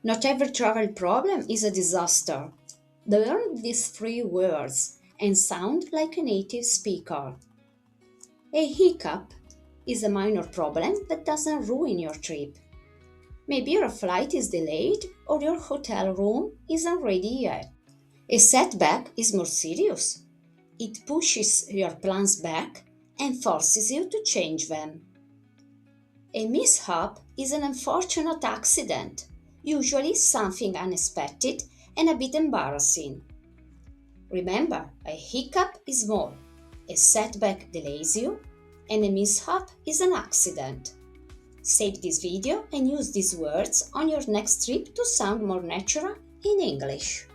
Not every travel problem is a disaster. Learn these three words and sound like a native speaker. A hiccup is a minor problem that doesn't ruin your trip. Maybe your flight is delayed or your hotel room isn't ready yet. A setback is more serious. It pushes your plans back and forces you to change them. A mishap is an unfortunate accident, usually something unexpected and a bit embarrassing. Remember, a hiccup is small, a setback delays you, and a mishap is an accident. Save this video and use these words on your next trip to sound more natural in English.